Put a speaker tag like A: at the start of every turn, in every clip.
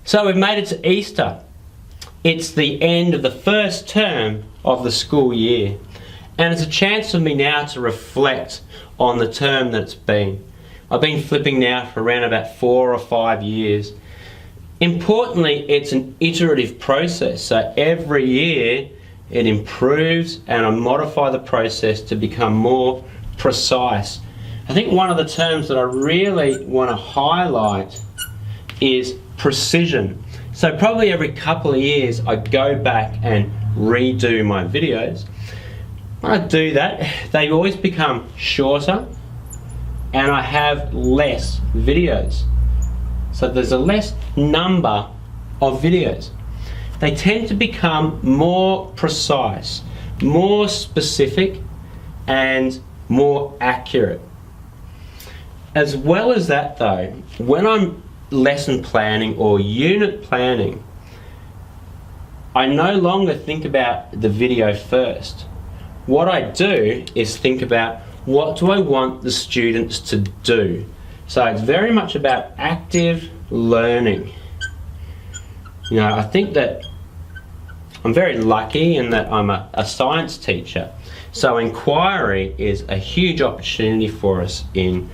A: So we've made it to Easter. It's the end of the first term of the school year, and it's a chance for me now to reflect on the term that it's been. I've been flipping now for around about 4 or 5 years. Importantly, it's an iterative process, so every year it improves and I modify the process to become more precise. I think one of the terms that I really want to highlight is precision. So probably every couple of years I go back and redo my videos. When I do that, they always become shorter and I have less videos. So there's a less number of videos. They tend to become more precise, more specific and more accurate. As well as that though, when I'm lesson planning or unit planning, I no longer think about the video first. What I do is think about what do I want the students to do. So it's very much about active learning. You know, I think that I'm very lucky in that I'm a science teacher. So inquiry is a huge opportunity for us in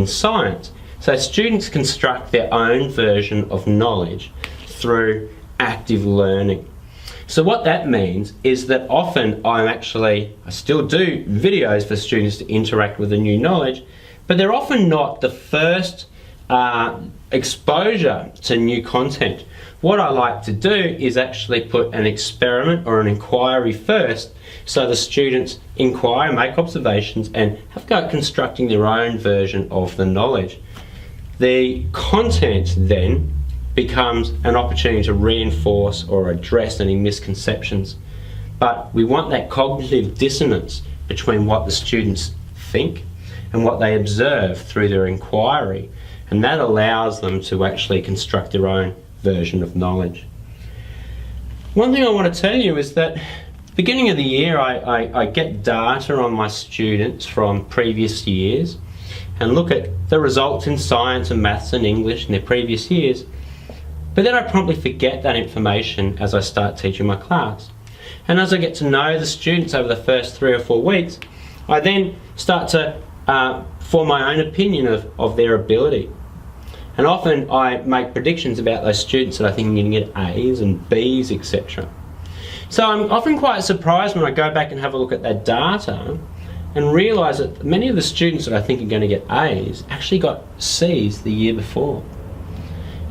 A: science. So students construct their own version of knowledge through active learning. So what that means is that often I still do videos for students to interact with the new knowledge, but they're often not the first exposure to new content. What I like to do is actually put an experiment or an inquiry first, so the students inquire, make observations and have a go at constructing their own version of the knowledge. The content then becomes an opportunity to reinforce or address any misconceptions. But we want that cognitive dissonance between what the students think and what they observe through their inquiry, and that allows them to actually construct their own version of knowledge. One thing I want to tell you is that beginning of the year I get data on my students from previous years and look at the results in science and maths and English in their previous years, but then I promptly forget that information as I start teaching my class. And as I get to know the students over the first 3 or 4 weeks, I then start to form my own opinion of their ability. And often I make predictions about those students that I think are going to get A's and B's, etc. So I'm often quite surprised when I go back and have a look at that data and realise that many of the students that I think are going to get A's actually got C's the year before.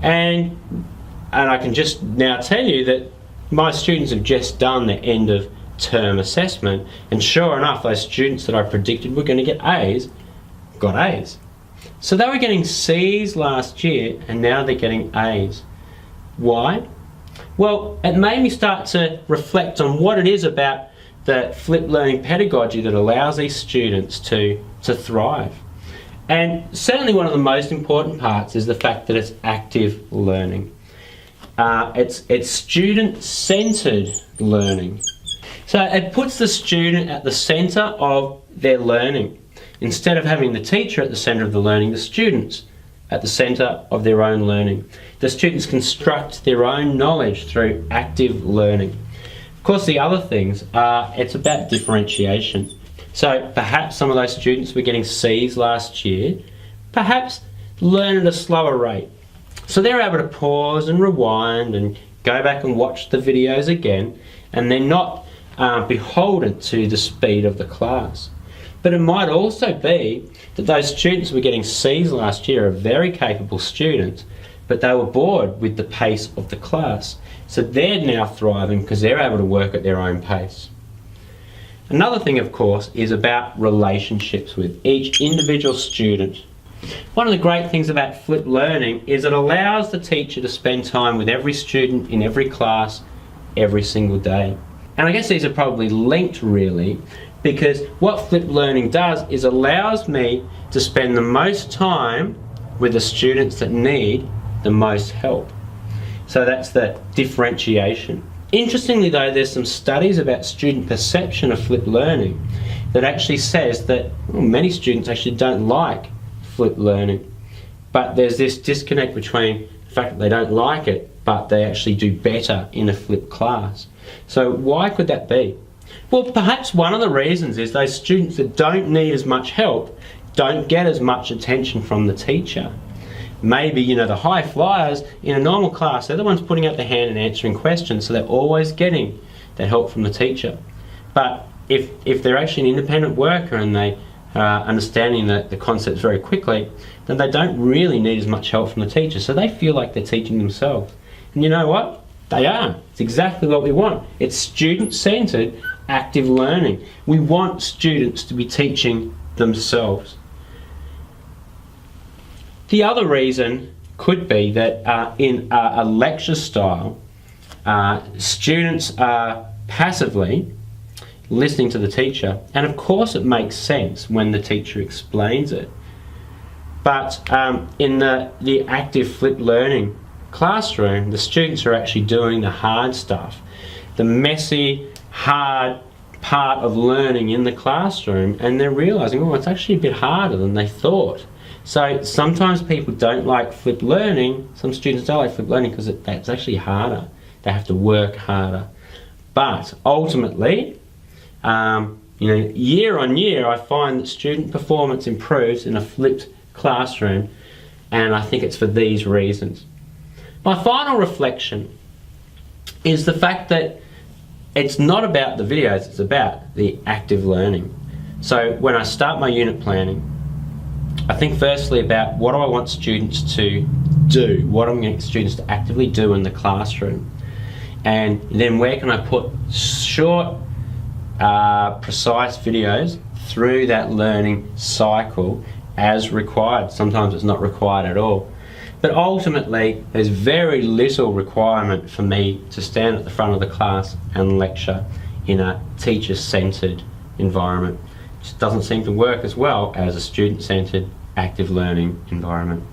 A: And I can just now tell you that my students have just done their end of term assessment, and sure enough, those students that I predicted were going to get A's got A's. So they were getting C's last year and now they're getting A's. Why? Well, it made me start to reflect on what it is about the flipped learning pedagogy that allows these students to thrive. And certainly one of the most important parts is the fact that it's active learning. It's student-centered learning. So it puts the student at the center of their learning. Instead of having the teacher at the center of the learning, the students at the center of their own learning. The students construct their own knowledge through active learning. Of course, the other things are, it's about differentiation. So perhaps some of those students were getting C's last year, perhaps learn at a slower rate. So they're able to pause and rewind and go back and watch the videos again, and they're not beholden to the speed of the class. But it might also be that those students who were getting C's last year are very capable students, but they were bored with the pace of the class. So they're now thriving because they're able to work at their own pace. Another thing, of course, is about relationships with each individual student. One of the great things about flipped learning is it allows the teacher to spend time with every student in every class every single day. And I guess these are probably linked really, because what flipped learning does is allows me to spend the most time with the students that need the most help. So that's the differentiation. Interestingly though, there's some studies about student perception of flipped learning that actually says that many students actually don't like flipped learning. but there's this disconnect between the fact that they don't like it, but they actually do better in a flipped class. So why could that be? Well, perhaps one of the reasons is those students that don't need as much help don't get as much attention from the teacher. Maybe, you know, the high flyers in a normal class, they're the ones putting up their hand and answering questions, so they're always getting that help from the teacher. But if they're actually an independent worker and they are understanding the concepts very quickly, then they don't really need as much help from the teacher, so they feel like they're teaching themselves. And you know what? They are. It's exactly what we want. It's student-centered, active learning. We want students to be teaching themselves. The other reason could be that in a lecture style, students are passively listening to the teacher, and of course it makes sense when the teacher explains it. But in the active flipped learning classroom, the students are actually doing the hard stuff, the messy, hard part of learning in the classroom, and they're realizing, oh, it's actually a bit harder than they thought. So sometimes people don't like flipped learning, some students don't like flipped learning because it's actually harder. They have to work harder. But ultimately, year on year, I find that student performance improves in a flipped classroom, and I think it's for these reasons. My final reflection is the fact that it's not about the videos, it's about the active learning. So when I start my unit planning, I think firstly about what do I want students to do, what I'm going to get students to actively do in the classroom, and then where can I put short, precise videos through that learning cycle as required. Sometimes it's not required at all. But ultimately, there's very little requirement for me to stand at the front of the class and lecture in a teacher-centered environment. It just doesn't seem to work as well as a student-centered, active learning environment.